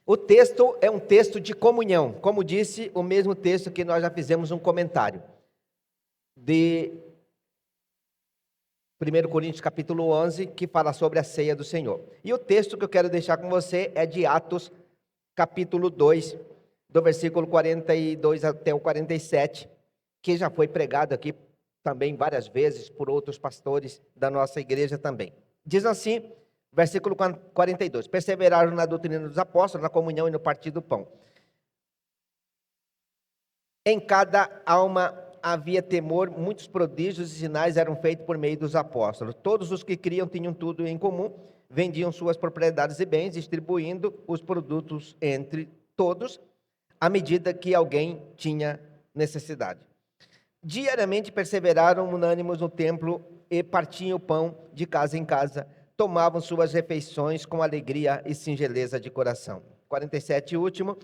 O texto é um texto de comunhão, como disse o mesmo texto que nós já fizemos um comentário, de 1 Coríntios capítulo 11, que fala sobre a ceia do Senhor. E o texto que eu quero deixar com você é de Atos capítulo 2, do versículo 42 até o 47, que já foi pregado aqui também várias vezes por outros pastores da nossa igreja também. Diz assim, versículo 42, perseveraram na doutrina dos apóstolos, na comunhão e no partir do pão. Em cada alma havia temor, muitos prodígios e sinais eram feitos por meio dos apóstolos. Todos os que criam tinham tudo em comum, vendiam suas propriedades e bens, distribuindo os produtos entre todos, à medida que alguém tinha necessidade. Diariamente perseveraram unânimes no templo e partiam o pão de casa em casa, tomavam suas refeições com alegria e singeleza de coração. 47, último.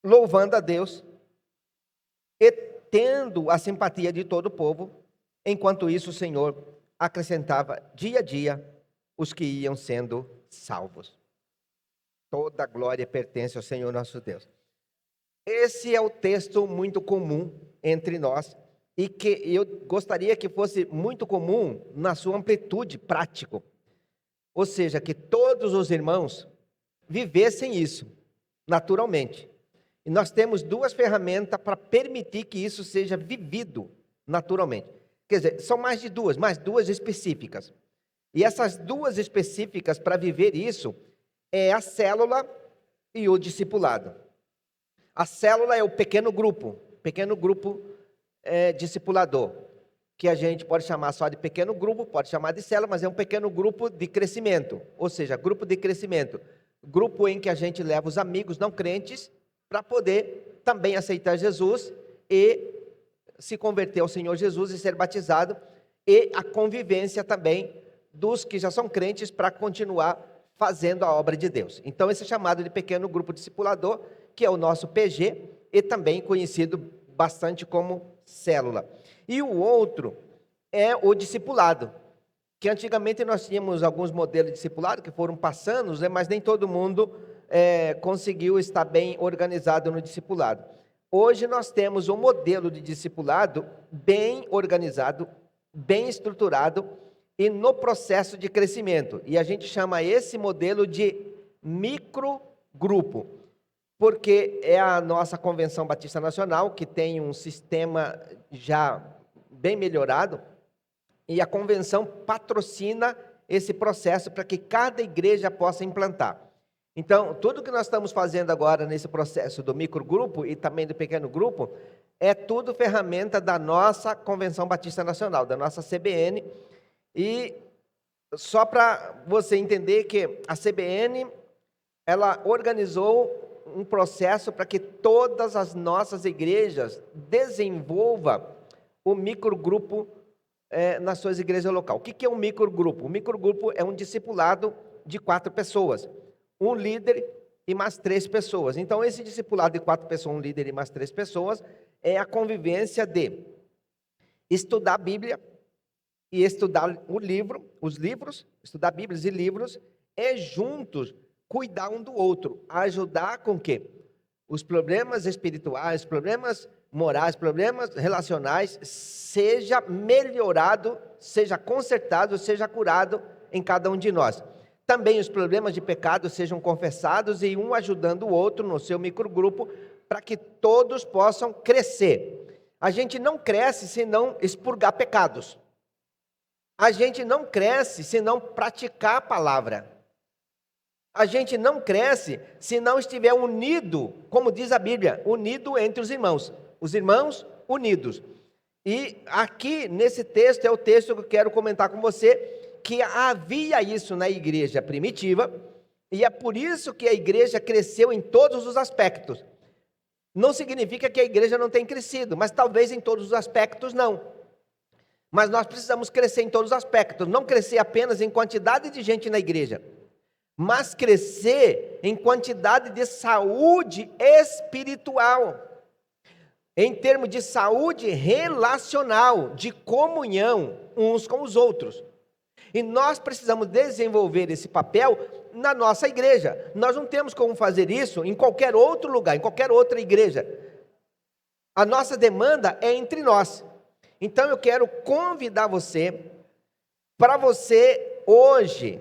Louvando a Deus e tendo a simpatia de todo o povo, enquanto isso o Senhor acrescentava dia a dia os que iam sendo salvos. Toda a glória pertence ao Senhor nosso Deus. Esse é o texto muito comum entre nós e que eu gostaria que fosse muito comum na sua amplitude prático. Ou seja, que todos os irmãos vivessem isso naturalmente. E nós temos duas ferramentas para permitir que isso seja vivido naturalmente. Quer dizer, são mais duas específicas. E essas duas específicas para viver isso é a célula e o discipulado. A célula é o pequeno grupo discipulador, que a gente pode chamar só de pequeno grupo, pode chamar de célula, mas é um pequeno grupo de crescimento, ou seja, grupo de crescimento, grupo em que a gente leva os amigos não crentes para poder também aceitar Jesus e se converter ao Senhor Jesus e ser batizado, e a convivência também dos que já são crentes para continuar fazendo a obra de Deus. Então esse é chamado de pequeno grupo discipulador, que é o nosso PG, e também conhecido bastante como célula. E o outro é o discipulado, que antigamente nós tínhamos alguns modelos de discipulado que foram passando, mas nem todo mundo conseguiu estar bem organizado no discipulado. Hoje nós temos um modelo de discipulado bem organizado, bem estruturado e no processo de crescimento. E a gente chama esse modelo de microgrupo, porque é a nossa Convenção Batista Nacional, que tem um sistema já bem melhorado, e a convenção patrocina esse processo para que cada igreja possa implantar. Então, tudo que nós estamos fazendo agora nesse processo do microgrupo e também do pequeno grupo, é tudo ferramenta da nossa Convenção Batista Nacional, da nossa CBN, e só para você entender que a CBN, ela organizou um processo para que todas as nossas igrejas desenvolvam o microgrupo nas suas igrejas locais. O que é um microgrupo? O microgrupo é um discipulado de 4 pessoas, um líder e mais 3 pessoas. Então, esse discipulado de 4 pessoas, um líder e mais 3 pessoas, é a convivência de estudar a Bíblia e estudar os livros, estudar Bíblias e livros, e juntos cuidar um do outro, ajudar com que os problemas espirituais, problemas morais, problemas relacionais, seja melhorado, seja consertado, seja curado em cada um de nós. Também os problemas de pecado sejam confessados e um ajudando o outro no seu microgrupo, para que todos possam crescer. A gente não cresce se não expurgar pecados. A gente não cresce se não praticar a palavra. A gente não cresce se não estiver unido, como diz a Bíblia, unido entre os irmãos unidos. E aqui nesse texto é o texto que eu quero comentar com você, que havia isso na igreja primitiva, e é por isso que a igreja cresceu em todos os aspectos. Não significa que a igreja não tenha crescido, mas talvez em todos os aspectos não. Mas nós precisamos crescer em todos os aspectos, não crescer apenas em quantidade de gente na igreja, mas crescer em quantidade de saúde espiritual, em termos de saúde relacional, de comunhão uns com os outros. E nós precisamos desenvolver esse papel na nossa igreja. Nós não temos como fazer isso em qualquer outro lugar, em qualquer outra igreja. A nossa demanda é entre nós. Então eu quero convidar você, para você hoje,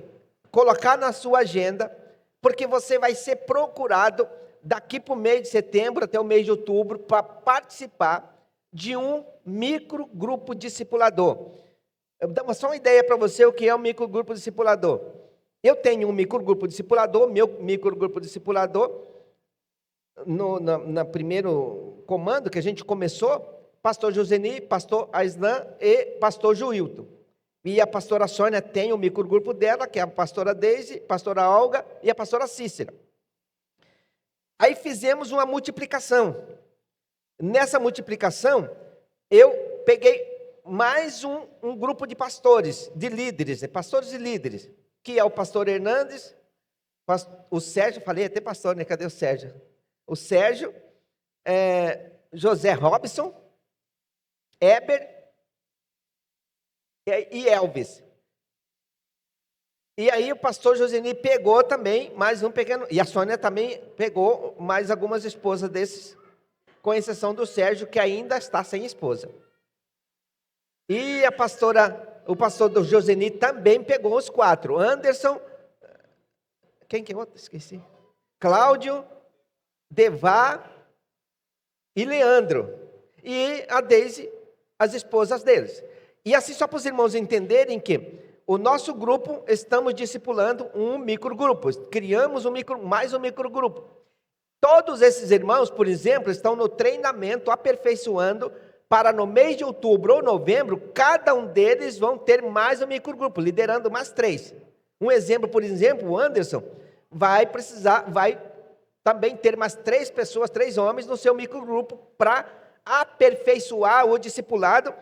colocar na sua agenda, porque você vai ser procurado daqui para o mês de setembro até o mês de outubro, para participar de um microgrupo discipulador. Eu vou dar só uma ideia para você o que é um microgrupo discipulador. Eu tenho um microgrupo discipulador, meu microgrupo discipulador, no primeiro comando que a gente começou, pastor Joseni, pastor Aislan e pastor Joilton. E a pastora Sônia tem o microgrupo dela, que é a pastora Deise, a pastora Olga e a pastora Cícera. Aí fizemos uma multiplicação. Nessa multiplicação, eu peguei mais um grupo de pastores, de líderes, pastores e líderes, que é o pastor Hernandes, o Sérgio, falei até pastor, né? Cadê o Sérgio? O Sérgio, José Robson, Eber e Elvis. E aí o pastor Joseni pegou também mais um pequeno, e a Sônia também pegou mais algumas esposas desses, com exceção do Sérgio, que ainda está sem esposa. E o pastor do Joseni também pegou os 4. Anderson, quem que é outro? Esqueci. Cláudio, Devá e Leandro. E a Deise, as esposas deles. E assim, só para os irmãos entenderem que o nosso grupo, estamos discipulando um microgrupo. Criamos mais um microgrupo. Todos esses irmãos, por exemplo, estão no treinamento, aperfeiçoando, para no mês de outubro ou novembro, cada um deles vão ter mais um microgrupo, liderando mais 3. Um exemplo, por exemplo, o Anderson vai também ter mais 3 pessoas, 3 homens no seu microgrupo, para aperfeiçoar o discipulado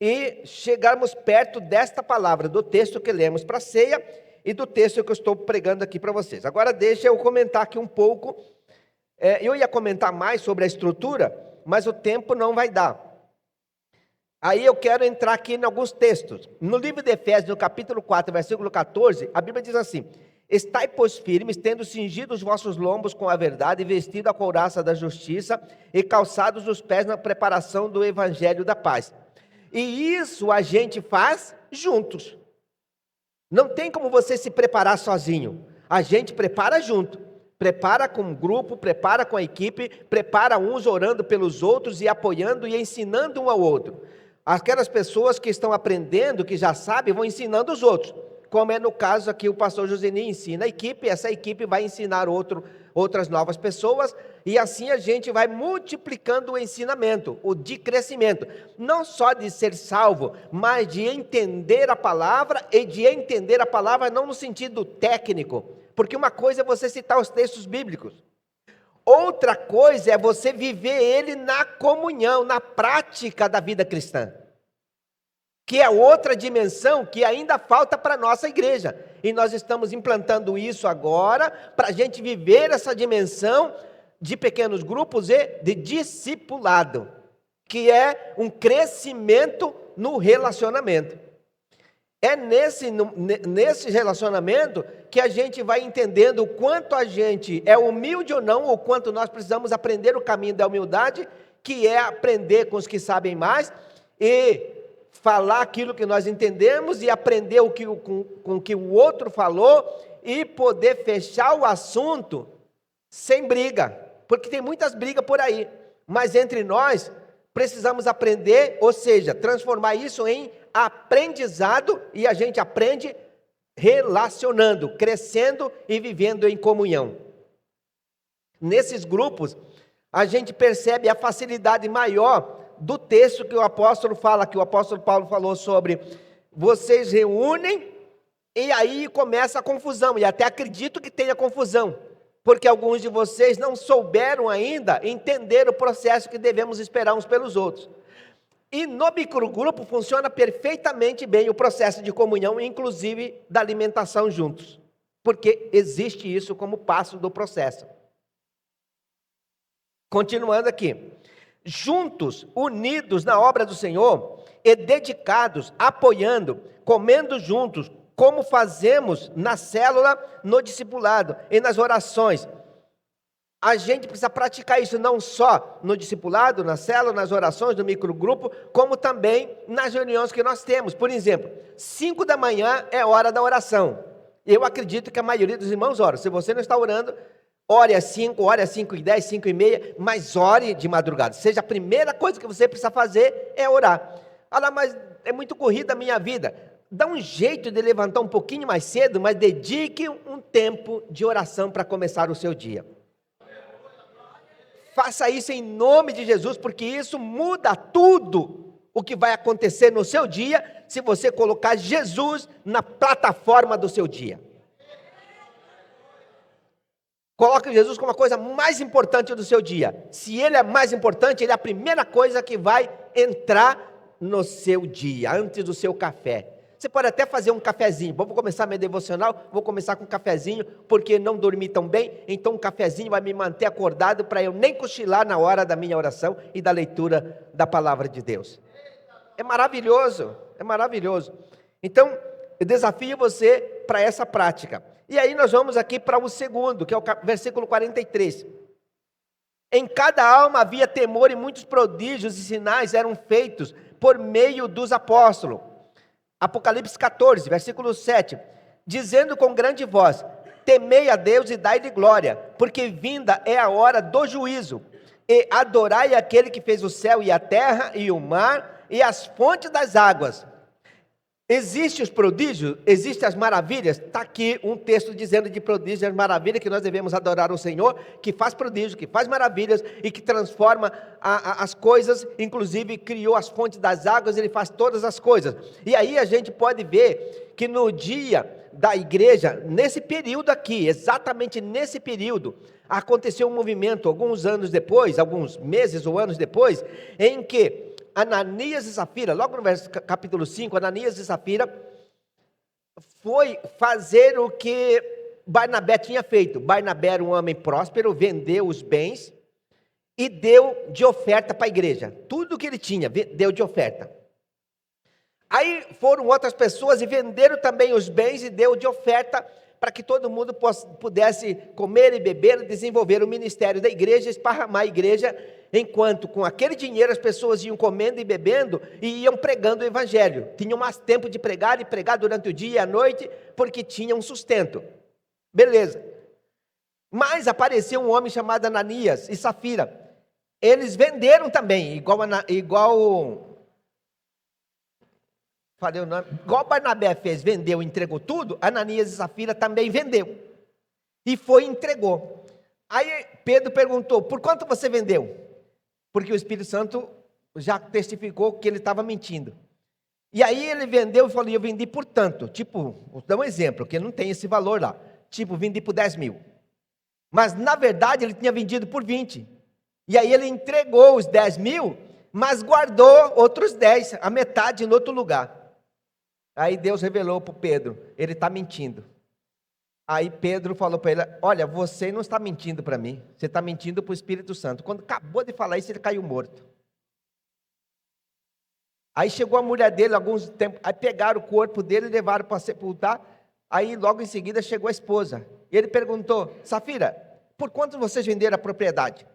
e chegarmos perto desta palavra, do texto que lemos para a ceia e do texto que eu estou pregando aqui para vocês. Agora deixa eu comentar aqui um pouco. Eu ia comentar mais sobre a estrutura, mas o tempo não vai dar. Aí eu quero entrar aqui em alguns textos. No livro de Efésios, no capítulo 4, versículo 14, a Bíblia diz assim: estai, pois, firmes, tendo cingido os vossos lombos com a verdade, e vestido a couraça da justiça, e calçados os pés na preparação do evangelho da paz. E isso a gente faz juntos. Não tem como você se preparar sozinho. A gente prepara junto. Prepara com o grupo, prepara com a equipe, prepara uns orando pelos outros e apoiando e ensinando um ao outro. Aquelas pessoas que estão aprendendo, que já sabem, vão ensinando os outros. Como é no caso aqui, o pastor Joseni ensina a equipe, essa equipe vai ensinar outras novas pessoas, e assim a gente vai multiplicando o ensinamento, o de crescimento. Não só de ser salvo, mas de entender a palavra, e de entender a palavra não no sentido técnico, porque uma coisa é você citar os textos bíblicos, outra coisa é você viver ele na comunhão, na prática da vida cristã, que é outra dimensão que ainda falta para a nossa igreja, e nós estamos implantando isso agora, para a gente viver essa dimensão de pequenos grupos e de discipulado, que é um crescimento no relacionamento. É nesse relacionamento que a gente vai entendendo o quanto a gente é humilde ou não, ou quanto nós precisamos aprender o caminho da humildade, que é aprender com os que sabem mais, e falar aquilo que nós entendemos, e aprender com o que o outro falou, e poder fechar o assunto sem briga, porque tem muitas brigas por aí, mas entre nós precisamos aprender, ou seja, transformar isso em aprendizado, e a gente aprende relacionando, crescendo e vivendo em comunhão. Nesses grupos, a gente percebe a facilidade maior do texto que o apóstolo fala, que o apóstolo Paulo falou sobre: vocês reúnem, e aí começa a confusão, e até acredito que tenha confusão, porque alguns de vocês não souberam ainda entender o processo que devemos esperar uns pelos outros. E no microgrupo funciona perfeitamente bem o processo de comunhão, inclusive da alimentação juntos, porque existe isso como passo do processo. Continuando aqui: juntos, unidos na obra do Senhor, e dedicados, apoiando, comendo juntos, como fazemos na célula, no discipulado e nas orações. A gente precisa praticar isso não só no discipulado, na célula, nas orações, no microgrupo, como também nas reuniões que nós temos. Por exemplo, 5 da manhã é hora da oração. Eu acredito que a maioria dos irmãos ora. Se você não está orando, ore às 5, ore às 5h10, 5h30, mas ore de madrugada. Seja a primeira coisa que você precisa fazer é orar. Ah, mas é muito corrida a minha vida. Dá um jeito de levantar um pouquinho mais cedo, mas dedique um tempo de oração para começar o seu dia. Faça isso em nome de Jesus, porque isso muda tudo o que vai acontecer no seu dia, se você colocar Jesus na plataforma do seu dia. Coloque Jesus como a coisa mais importante do seu dia. Se ele é mais importante, ele é a primeira coisa que vai entrar no seu dia, antes do seu café. Você pode até fazer um cafezinho. Vamos começar meu devocional, vou começar com um cafezinho, porque não dormi tão bem, então um cafezinho vai me manter acordado para eu nem cochilar na hora da minha oração e da leitura da palavra de Deus. É maravilhoso, é maravilhoso. Então, eu desafio você para essa prática. E aí nós vamos aqui para o segundo, que é o versículo 43. Em cada alma havia temor e muitos prodígios e sinais eram feitos por meio dos apóstolos. Apocalipse 14, versículo 7, dizendo com grande voz: temei a Deus e dai-lhe glória, porque vinda é a hora do juízo, e adorai aquele que fez o céu e a terra e o mar e as fontes das águas. Existem os prodígios, existem as maravilhas. Está aqui um texto dizendo de prodígios e as maravilhas, que nós devemos adorar o Senhor, que faz prodígios, que faz maravilhas e que transforma as coisas, inclusive criou as fontes das águas, ele faz todas as coisas. E aí a gente pode ver que no dia da igreja, nesse período aqui, exatamente nesse período, aconteceu um movimento, alguns anos depois, alguns meses ou anos depois, em que Ananias e Safira, logo no capítulo 5, Ananias e Safira foi fazer o que Barnabé tinha feito. Barnabé era um homem próspero, vendeu os bens e deu de oferta para a igreja. Tudo que ele tinha, deu de oferta. Aí foram outras pessoas e venderam também os bens e deu de oferta para que todo mundo pudesse comer e beber, desenvolver o ministério da igreja, esparramar a igreja, enquanto com aquele dinheiro as pessoas iam comendo e bebendo e iam pregando o evangelho. Tinham mais tempo de pregar e pregar durante o dia e a noite, porque tinham um sustento. Beleza. Mas apareceu um homem chamado Ananias e Safira. Eles venderam também, falei o nome, igual Barnabé fez, vendeu, entregou tudo, Ananias e Safira também vendeu. E foi e entregou. Aí Pedro perguntou: por quanto você vendeu? Porque o Espírito Santo já testificou que ele estava mentindo. E aí ele vendeu e falou: eu vendi por tanto. Tipo, vou dar um exemplo, que não tem esse valor lá. Tipo, vendi por 10 mil. Mas na verdade ele tinha vendido por 20. E aí ele entregou os 10 mil, mas guardou outros 10, a metade em outro lugar. Aí Deus revelou para Pedro: ele está mentindo. Aí Pedro falou para ele: olha, você não está mentindo para mim, você está mentindo para o Espírito Santo. Quando acabou de falar isso, ele caiu morto. Aí chegou a mulher dele, alguns tempos, aí pegaram o corpo dele e levaram para sepultar. Aí logo em seguida chegou a esposa. E ele perguntou: Safira, por quanto vocês venderam a propriedade?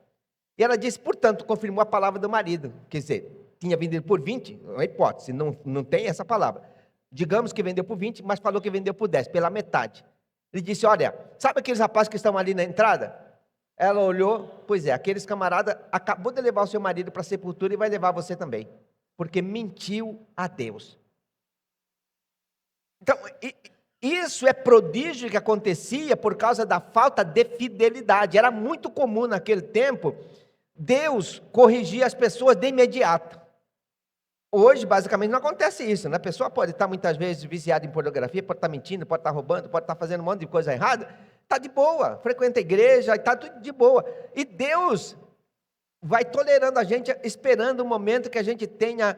E ela disse: portanto, confirmou a palavra do marido. Quer dizer, tinha vendido por 20, uma hipótese, não tem essa palavra. Digamos que vendeu por 20, mas falou que vendeu por 10, pela metade. Ele disse: olha, sabe aqueles rapazes que estão ali na entrada? Ela olhou: pois é, aqueles camaradas acabou de levar o seu marido para a sepultura e vai levar você também, porque mentiu a Deus. Então, isso é prodígio que acontecia por causa da falta de fidelidade. Era muito comum naquele tempo Deus corrigir as pessoas de imediato. Hoje, basicamente, não acontece isso, né? A pessoa pode estar muitas vezes viciada em pornografia, pode estar mentindo, pode estar roubando, pode estar fazendo um monte de coisa errada, está de boa, frequenta a igreja, está tudo de boa. E Deus vai tolerando a gente, esperando o momento que a gente tenha,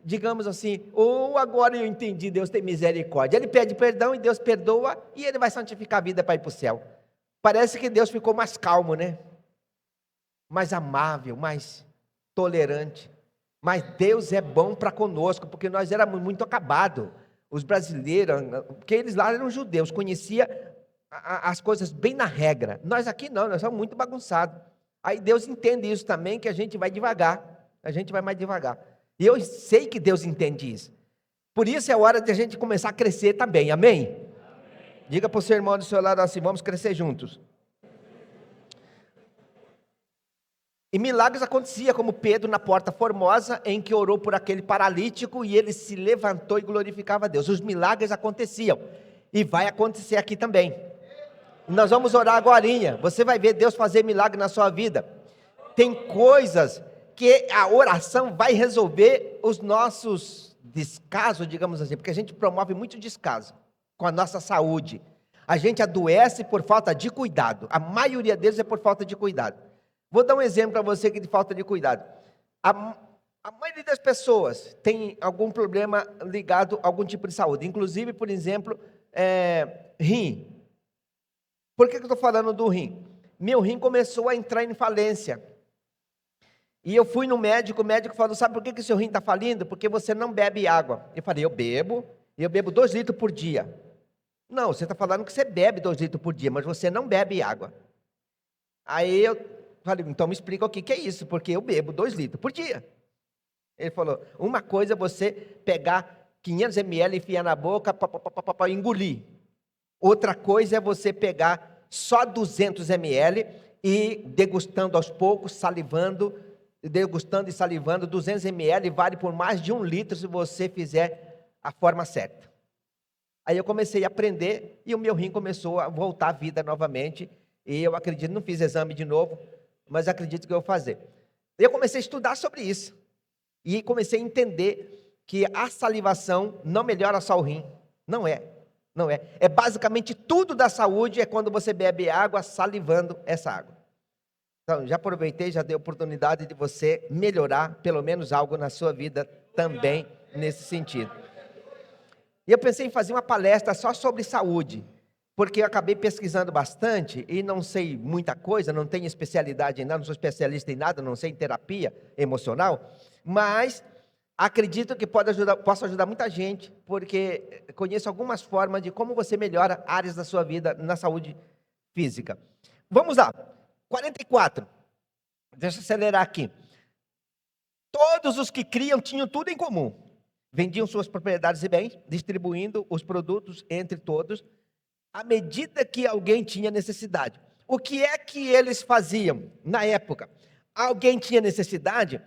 digamos assim, ou agora eu entendi, Deus tem misericórdia. Ele pede perdão e Deus perdoa e ele vai santificar a vida para ir para o céu. Parece que Deus ficou mais calmo, né? Mais amável, mais tolerante. Mas Deus é bom para conosco, porque nós éramos muito acabados. os brasileiros, porque eles lá eram judeus, conhecia as coisas bem na regra. Nós aqui não, nós somos muito bagunçados. Aí Deus entende isso também, que a gente vai devagar, a gente vai mais devagar. E eu sei que Deus entende isso. Por isso é hora de a gente começar a crescer também, amém? Amém. Diga para o seu irmão do seu lado assim, vamos crescer juntos. E milagres aconteciam, como Pedro na Porta Formosa, em que orou por aquele paralítico e ele se levantou e glorificava a Deus. Os milagres aconteciam e vai acontecer aqui também. Nós vamos orar agorinha, você vai ver Deus fazer milagre na sua vida. Tem coisas que a oração vai resolver os nossos descasos, digamos assim, porque a gente promove muito descaso com a nossa saúde. A gente adoece por falta de cuidado, a maioria deles é por falta de cuidado. Vou dar um exemplo para você que de falta de cuidado. A maioria das pessoas tem algum problema ligado a algum tipo de saúde, inclusive, por exemplo, rim. Por que eu estou falando do rim? Meu rim começou a entrar em falência. E eu fui no médico, o médico falou, sabe por que seu rim está falindo? Porque você não bebe água. Eu falei, eu bebo 2 litros por dia. Não, você está falando que você bebe 2 litros por dia, mas você não bebe água. Aí eu falei, então me explica o que é isso, porque eu bebo 2 litros por dia. Ele falou, uma coisa é você pegar 500 ml, enfiar na boca, engolir. Outra coisa é você pegar só 200 ml e degustando aos poucos, degustando e salivando, 200 ml vale por mais de 1 litro se você fizer a forma certa. Aí eu comecei a aprender e o meu rim começou a voltar à vida novamente. E eu acredito, não fiz exame de novo, mas acredito que eu vou fazer. Eu comecei a estudar sobre isso. E comecei a entender que a salivação não melhora só o rim. Não é. É basicamente tudo da saúde é quando você bebe água salivando essa água. Então, já aproveitei, já dei a oportunidade de você melhorar pelo menos algo na sua vida também nesse sentido. E eu pensei em fazer uma palestra só sobre saúde, porque eu acabei pesquisando bastante e não sei muita coisa, não tenho especialidade em nada, não sou especialista em nada, não sei em terapia emocional, mas acredito que posso ajudar muita gente, porque conheço algumas formas de como você melhora áreas da sua vida na saúde física. Vamos lá, 44, deixa eu acelerar aqui. Todos os que criam tinham tudo em comum, vendiam suas propriedades e bens, distribuindo os produtos entre todos, à medida que alguém tinha necessidade. O que é que eles faziam na época? Alguém tinha necessidade,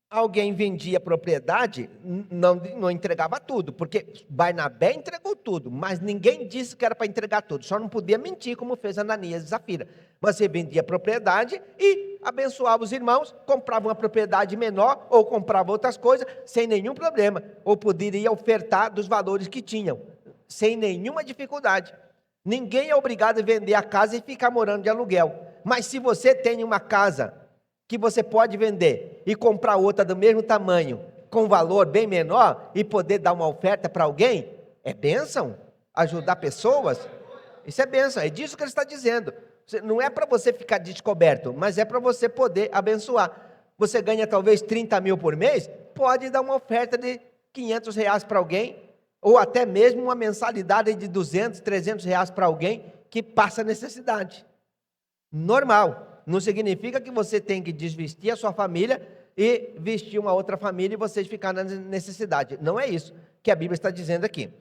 alguém vendia propriedade, não entregava tudo, porque Barnabé entregou tudo, mas ninguém disse que era para entregar tudo, só não podia mentir como fez Ananias e Zafira. Mas você vendia propriedade e abençoava os irmãos, comprava uma propriedade menor ou comprava outras coisas sem nenhum problema, ou poderia ofertar dos valores que tinham, sem nenhuma dificuldade. Ninguém é obrigado a vender a casa e ficar morando de aluguel. Mas se você tem uma casa que você pode vender e comprar outra do mesmo tamanho, com valor bem menor, e poder dar uma oferta para alguém, é bênção? Ajudar pessoas? Isso é bênção, é disso que ele está dizendo. Não é para você ficar descoberto, mas é para você poder abençoar. Você ganha talvez 30 mil por mês, pode dar uma oferta de 500 reais para alguém, ou até mesmo uma mensalidade de 200, 300 reais para alguém que passa necessidade. Normal. Não significa que você tem que desvestir a sua família e vestir uma outra família e vocês ficar na necessidade. Não é isso que a Bíblia está dizendo aqui.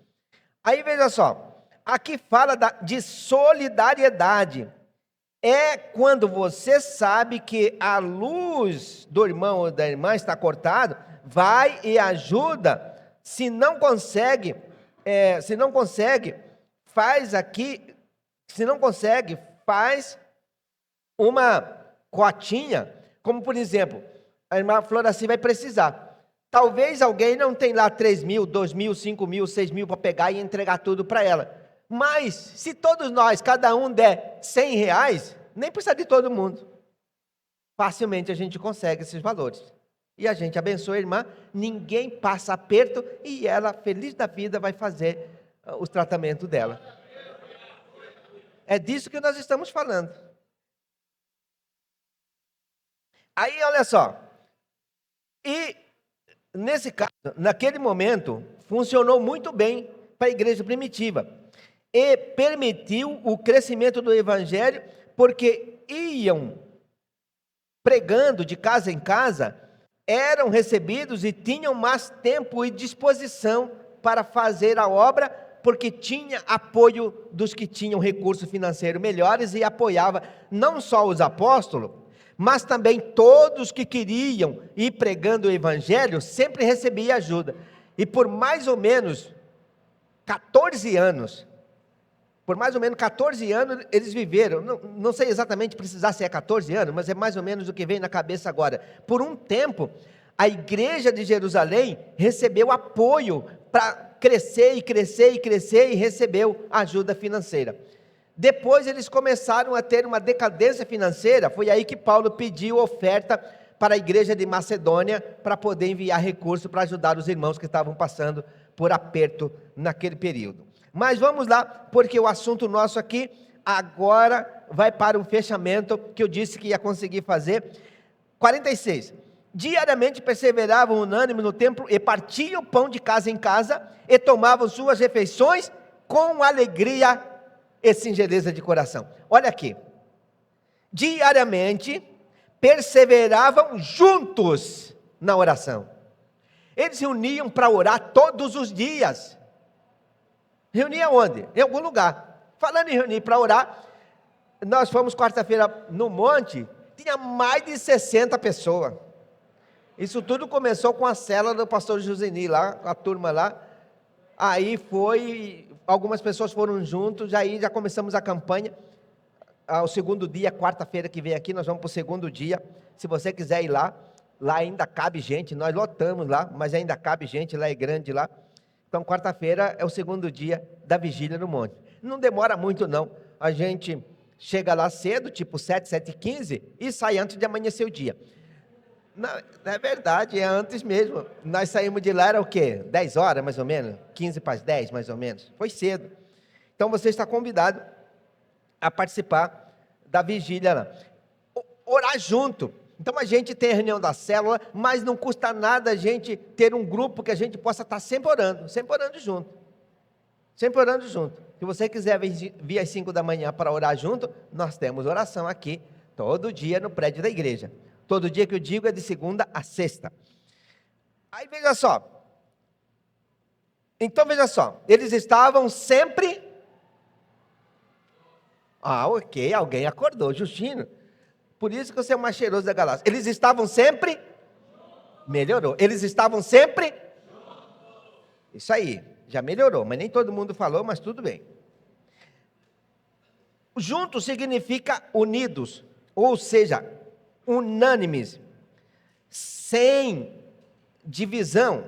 Aí veja só, aqui fala de solidariedade. É quando você sabe que a luz do irmão ou da irmã está cortada, vai e ajuda. Se não consegue, faz uma cotinha, como por exemplo, a irmã Floraci vai precisar. Talvez alguém não tenha lá 3 mil, 2 mil, 5 mil, 6 mil para pegar e entregar tudo para ela. Mas, se todos nós, cada um der 100 reais, nem precisa de todo mundo. Facilmente a gente consegue esses valores. E a gente abençoa a irmã, ninguém passa aperto e ela, feliz da vida, vai fazer o tratamento dela. É disso que nós estamos falando. Aí, olha só. E, nesse caso, naquele momento, funcionou muito bem para a igreja primitiva. E permitiu o crescimento do evangelho, porque iam pregando de casa em casa, eram recebidos e tinham mais tempo e disposição para fazer a obra, porque tinha apoio dos que tinham recursos financeiros melhores e apoiava não só os apóstolos, mas também todos que queriam ir pregando o evangelho, sempre recebia ajuda. E por mais ou menos 14 anos, eles viveram, não sei exatamente precisar se é 14 anos, mas é mais ou menos o que vem na cabeça agora. Por um tempo, a igreja de Jerusalém recebeu apoio para crescer e recebeu ajuda financeira. Depois eles começaram a ter uma decadência financeira, foi aí que Paulo pediu oferta para a igreja de Macedônia, para poder enviar recursos para ajudar os irmãos que estavam passando por aperto naquele período. Mas vamos lá, porque o assunto nosso aqui agora vai para o fechamento, que eu disse que ia conseguir fazer. 46. Diariamente perseveravam unânimes no templo e partiam pão de casa em casa e tomavam suas refeições com alegria e singeleza de coração. Olha aqui. Diariamente perseveravam juntos na oração. Eles se reuniam para orar todos os dias. Reuniam onde? Em algum lugar. Falando em reunir para orar, nós fomos quarta-feira no monte, tinha mais de 60 pessoas. Isso tudo começou com a célula do pastor Joseni lá, com a turma lá. Aí algumas pessoas foram juntos, aí já começamos a campanha. O segundo dia, quarta-feira que vem aqui, nós vamos para o segundo dia. Se você quiser ir lá ainda cabe gente, nós lotamos lá, mas ainda cabe gente, lá é grande lá. Então, quarta-feira é o segundo dia da vigília no monte. Não demora muito não, a gente chega lá cedo, tipo 7h15, e sai antes de amanhecer o dia. Não, é verdade, é antes mesmo. Nós saímos de lá, era o quê? 10 horas mais ou menos? 15 para as 10 mais ou menos? Foi cedo. Então você está convidado a participar da vigília lá. Orar junto. Então a gente tem a reunião da célula, mas não custa nada a gente ter um grupo que a gente possa estar sempre orando junto. Sempre orando junto. Se você quiser vir às 5 da manhã para orar junto, nós temos oração aqui, todo dia no prédio da igreja. Todo dia que eu digo é de segunda a sexta. Aí veja só. Então veja só, eles estavam sempre... ok, alguém acordou, Justino. Por isso que você é o mais cheiroso da galáxia. Eles estavam sempre... Melhorou. Eles estavam sempre... Isso aí, já melhorou, mas nem todo mundo falou, mas tudo bem. Juntos significa unidos, ou seja, unânimes, sem divisão,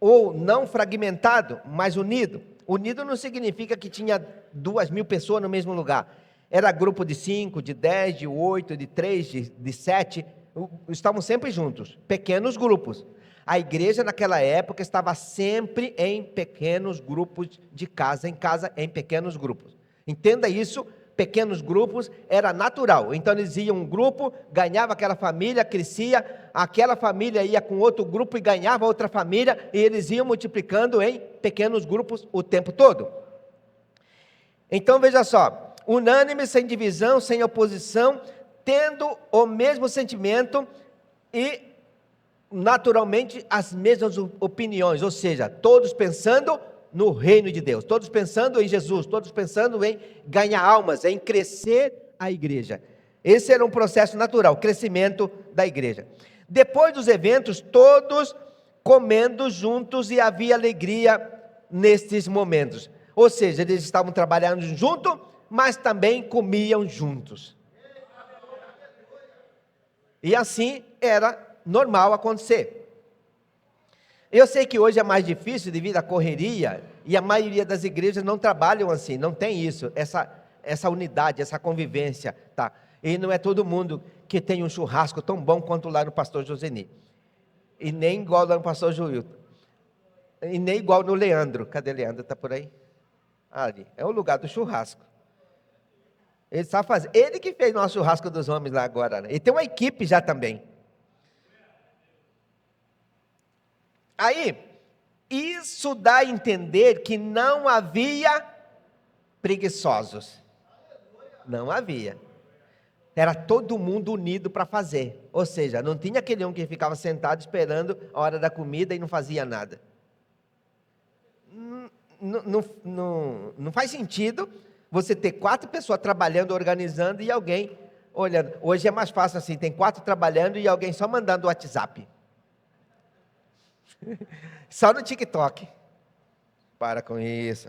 ou não fragmentado, mas unido. Unido não significa que tinha 2.000 pessoas no mesmo lugar. Era grupo de 5, de 10, de 8, de 3, de 7, estavam sempre juntos, pequenos grupos. A igreja naquela época estava sempre em pequenos grupos, de casa em casa, em pequenos grupos. Entenda isso, pequenos grupos era natural. Então eles iam um grupo, ganhava aquela família, crescia, aquela família ia com outro grupo e ganhava outra família, e eles iam multiplicando em pequenos grupos o tempo todo. Então veja só, unânime, sem divisão, sem oposição, tendo o mesmo sentimento e naturalmente as mesmas opiniões, ou seja, todos pensando no reino de Deus, todos pensando em Jesus, todos pensando em ganhar almas, em crescer a igreja. Esse era um processo natural, crescimento da igreja. Depois dos eventos, todos comendo juntos e havia alegria nestes momentos. Ou seja, eles estavam trabalhando junto, mas também comiam juntos. E assim era normal acontecer. Eu sei que hoje é mais difícil devido à correria, e a maioria das igrejas não trabalham assim, não tem isso, essa unidade, essa convivência, tá? E não é todo mundo que tem um churrasco tão bom quanto lá no pastor Joseni, e nem igual lá no pastor Joilton, e nem igual no Leandro. Cadê Leandro? Está por aí? Ali, é o lugar do churrasco. Ele sabe fazer, ele que fez nosso churrasco dos homens lá agora, né? E tem uma equipe já também. Aí, Isso dá a entender que não havia preguiçosos. Não havia. Era todo mundo unido para fazer. Ou seja, não tinha aquele um que ficava sentado esperando a hora da comida e não fazia nada. Não faz sentido você ter 4 pessoas trabalhando, organizando e alguém olhando. Hoje é mais fácil assim, tem 4 trabalhando e alguém só mandando o WhatsApp. Só no TikTok. Para com isso.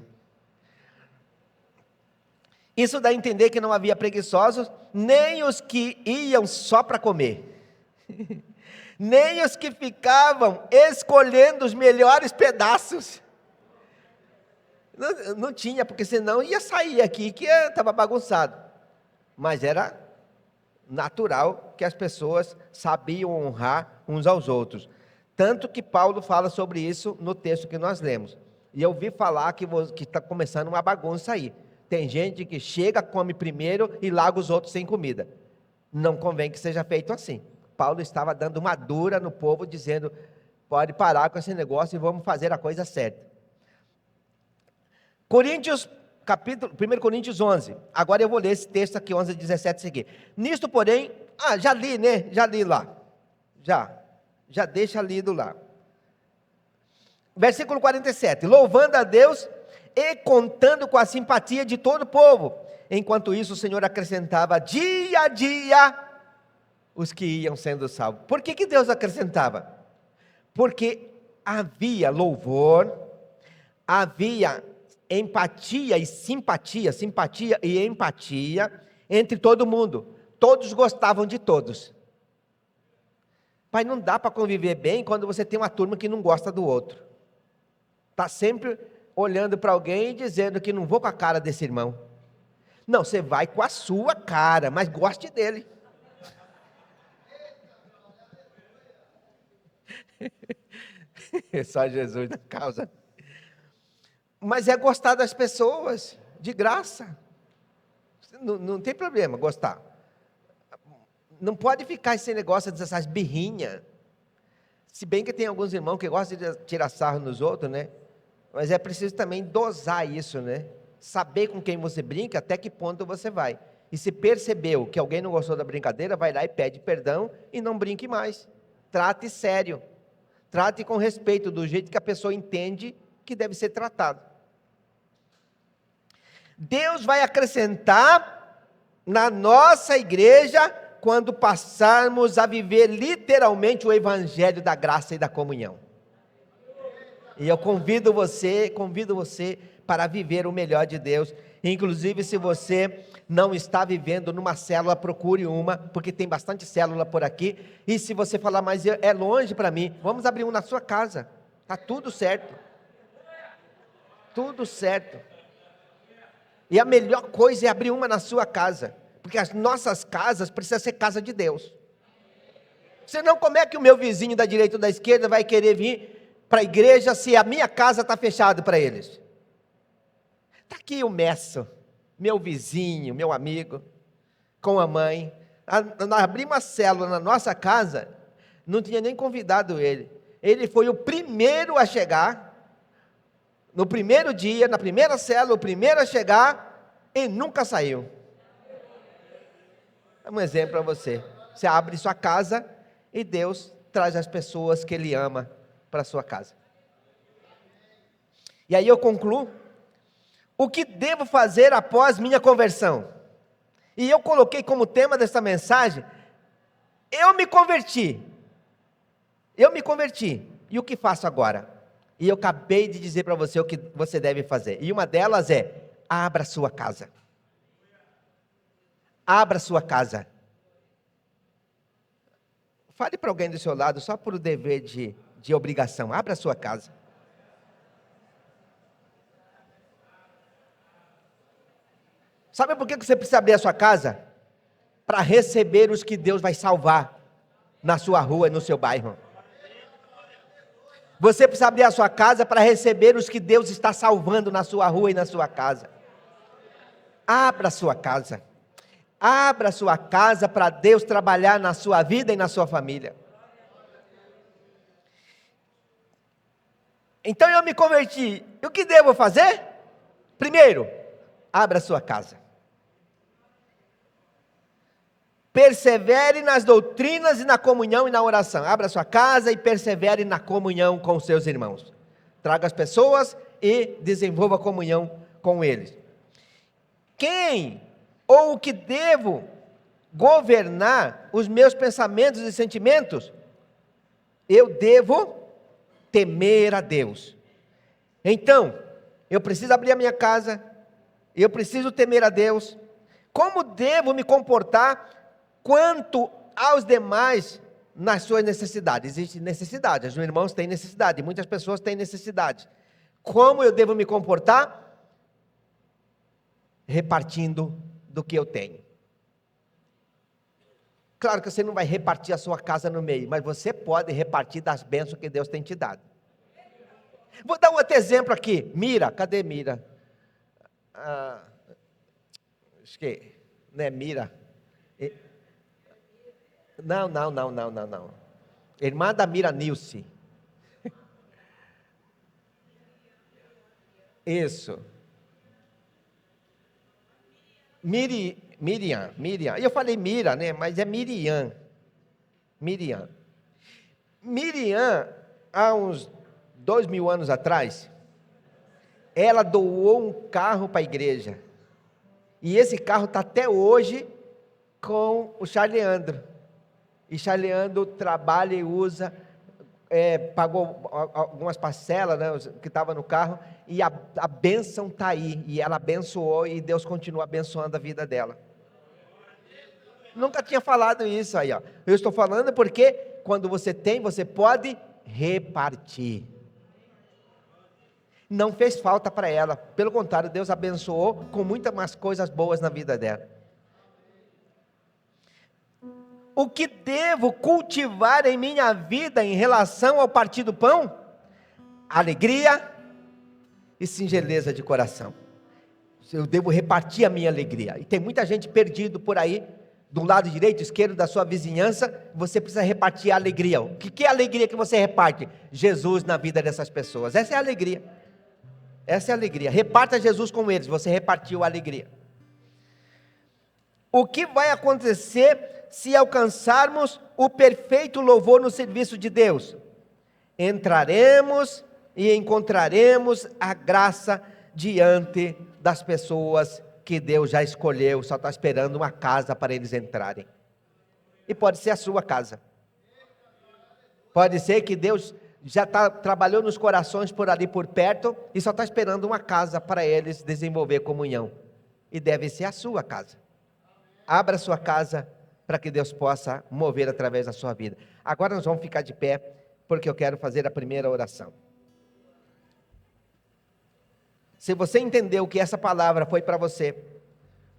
Isso dá a entender que não havia preguiçosos, nem os que iam só para comer, nem os que ficavam escolhendo os melhores pedaços. Não tinha, porque senão ia sair aqui que estava bagunçado. Mas era natural que as pessoas sabiam honrar uns aos outros. Tanto que Paulo fala sobre isso no texto que nós lemos. E eu ouvi falar que está começando uma bagunça aí. Tem gente que chega, come primeiro e larga os outros sem comida. Não convém que seja feito assim. Paulo estava dando uma dura no povo, dizendo, pode parar com esse negócio e vamos fazer a coisa certa. 1 Coríntios 11. Agora eu vou ler esse texto aqui, 11 a 17 seguir. Nisto, porém, já li, né? Já li lá. Já deixa lido lá. Versículo 47. Louvando a Deus e contando com a simpatia de todo o povo. Enquanto isso, o Senhor acrescentava dia a dia os que iam sendo salvos. Por que Deus acrescentava? Porque havia louvor, havia empatia e simpatia e empatia entre todo mundo. Todos gostavam de todos. Pai, não dá para conviver bem quando você tem uma turma que não gosta do outro. Está sempre olhando para alguém e dizendo que não vou com a cara desse irmão. Não, você vai com a sua cara, mas goste dele. Só Jesus na causa. Mas é gostar das pessoas, de graça. Não tem problema gostar. Não pode ficar esse negócio dessas birrinhas. Se bem que tem alguns irmãos que gostam de tirar sarro nos outros, né? Mas é preciso também dosar isso, né? Saber com quem você brinca, até que ponto você vai. E se percebeu que alguém não gostou da brincadeira, vai lá e pede perdão e não brinque mais. Trate sério. Trate com respeito, do jeito que a pessoa entende que deve ser tratado. Deus vai acrescentar na nossa igreja quando passarmos a viver literalmente o evangelho da graça e da comunhão. E eu convido você para viver o melhor de Deus. Inclusive, se você não está vivendo numa célula, procure uma, porque tem bastante célula por aqui. E se você falar, mas é longe para mim, vamos abrir um na sua casa. Está tudo certo. Tudo certo. E a melhor coisa é abrir uma na sua casa, porque as nossas casas precisam ser casa de Deus. Senão, como é que o meu vizinho da direita ou da esquerda vai querer vir para a igreja se a minha casa está fechada para eles? Está aqui o Messo, meu vizinho, meu amigo, com a mãe. Nós abrimos uma célula na nossa casa, não tinha nem convidado ele. Ele foi o primeiro a chegar, no primeiro dia, na primeira célula, o primeiro a chegar, e nunca saiu. É um exemplo para você. Você abre sua casa e Deus traz as pessoas que Ele ama para a sua casa. E aí eu concluo. O que devo fazer após minha conversão? E eu coloquei como tema dessa mensagem, eu me converti. E o que faço agora? E eu acabei de dizer para você o que você deve fazer. E uma delas é, abra sua casa. Abra sua casa. Fale para alguém do seu lado, só por o dever de obrigação. Abra sua casa. Sabe por que você precisa abrir a sua casa? Para receber os que Deus vai salvar na sua rua e no seu bairro. Você precisa abrir a sua casa para receber os que Deus está salvando na sua rua e na sua casa. Abra a sua casa. Abra a sua casa para Deus trabalhar na sua vida e na sua família. Então eu me converti. E o que devo fazer? Primeiro, abra sua casa. Persevere nas doutrinas e na comunhão e na oração. Abra sua casa e persevere na comunhão com os seus irmãos. Traga as pessoas e desenvolva comunhão com eles. Quem ou o que devo governar os meus pensamentos e sentimentos? Eu devo temer a Deus. Então, eu preciso abrir a minha casa, eu preciso temer a Deus. Como devo me comportar quanto aos demais nas suas necessidades? Existe necessidade, os irmãos têm necessidade, muitas pessoas têm necessidade. Como eu devo me comportar? Repartindo do que eu tenho. Claro que você não vai repartir a sua casa no meio, mas você pode repartir das bênçãos que Deus tem te dado. Vou dar um outro exemplo aqui. Mira, cadê Mira? Acho que não é Mira. Não. Irmã da Mira Nilce. Isso. Miriam. Eu falei Mira, né? Mas é Miriam. Miriam, há uns 2000 anos atrás, ela doou um carro para a igreja. E esse carro está até hoje com o Charleandro. E Charleandro trabalha e usa, pagou algumas parcelas, né, que estava no carro, e a bênção está aí, e ela abençoou, e Deus continua abençoando a vida dela. Nunca tinha falado isso aí, ó. Eu estou falando porque quando você tem, você pode repartir. Não fez falta para ela, pelo contrário, Deus abençoou com muitas mais coisas boas na vida dela. O que devo cultivar em minha vida em relação ao partir do pão? Alegria e singeleza de coração. Eu devo repartir a minha alegria. E tem muita gente perdido por aí, do lado direito, esquerdo da sua vizinhança. Você precisa repartir a alegria. O que é a alegria que você reparte? Jesus na vida dessas pessoas. Essa é a alegria. Essa é a alegria. Reparta Jesus com eles, você repartiu a alegria. O que vai acontecer se alcançarmos o perfeito louvor no serviço de Deus? Entraremos e encontraremos a graça diante das pessoas que Deus já escolheu, só está esperando uma casa para eles entrarem. E pode ser a sua casa. Pode ser que Deus já trabalhou nos corações por ali por perto e só está esperando uma casa para eles desenvolver comunhão. E deve ser a sua casa. Abra a sua casa para que Deus possa mover através da sua vida. Agora nós vamos ficar de pé, porque eu quero fazer a primeira oração. Se você entendeu que essa palavra foi para você,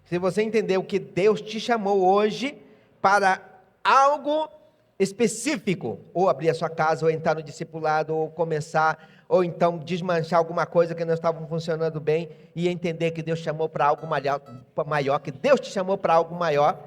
se você entendeu que Deus te chamou hoje para algo específico, ou abrir a sua casa, ou entrar no discipulado, ou começar, ou então desmanchar alguma coisa que não estava funcionando bem, e entender que Deus chamou para algo maior, que Deus te chamou para algo maior,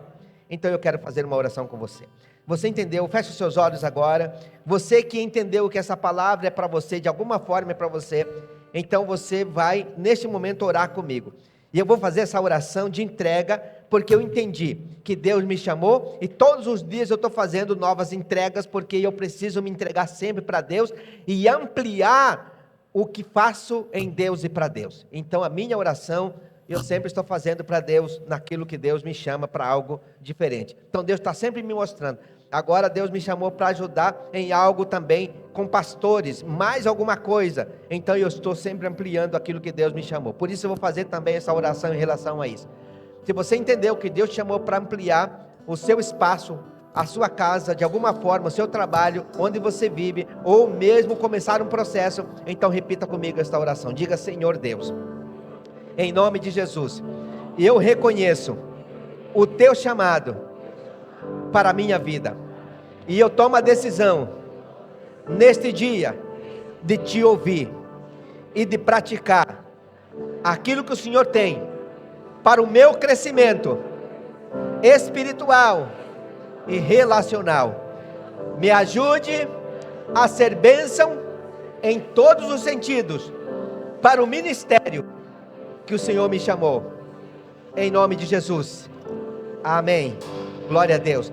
então eu quero fazer uma oração com você. Você entendeu? Feche os seus olhos agora. Você que entendeu que essa palavra é para você, de alguma forma é para você, então você vai neste momento orar comigo. E eu vou fazer essa oração de entrega, porque eu entendi que Deus me chamou, e todos os dias eu estou fazendo novas entregas, porque eu preciso me entregar sempre para Deus, e ampliar o que faço em Deus e para Deus. Então a minha oração, eu sempre estou fazendo para Deus, naquilo que Deus me chama para algo diferente. Então Deus está sempre me mostrando. Agora Deus me chamou para ajudar em algo também com pastores, mais alguma coisa. Então eu estou sempre ampliando aquilo que Deus me chamou. Por isso eu vou fazer também essa oração em relação a isso. Se você entendeu que Deus te chamou para ampliar o seu espaço, a sua casa, de alguma forma, o seu trabalho, onde você vive, ou mesmo começar um processo, então repita comigo esta oração. Diga: Senhor Deus, em nome de Jesus, eu reconheço o teu chamado para a minha vida, e eu tomo a decisão neste dia de te ouvir e de praticar aquilo que o Senhor tem para o meu crescimento espiritual e relacional. Me ajude a ser bênção em todos os sentidos, para o ministério que o Senhor me chamou. Em nome de Jesus. Amém. Glória a Deus.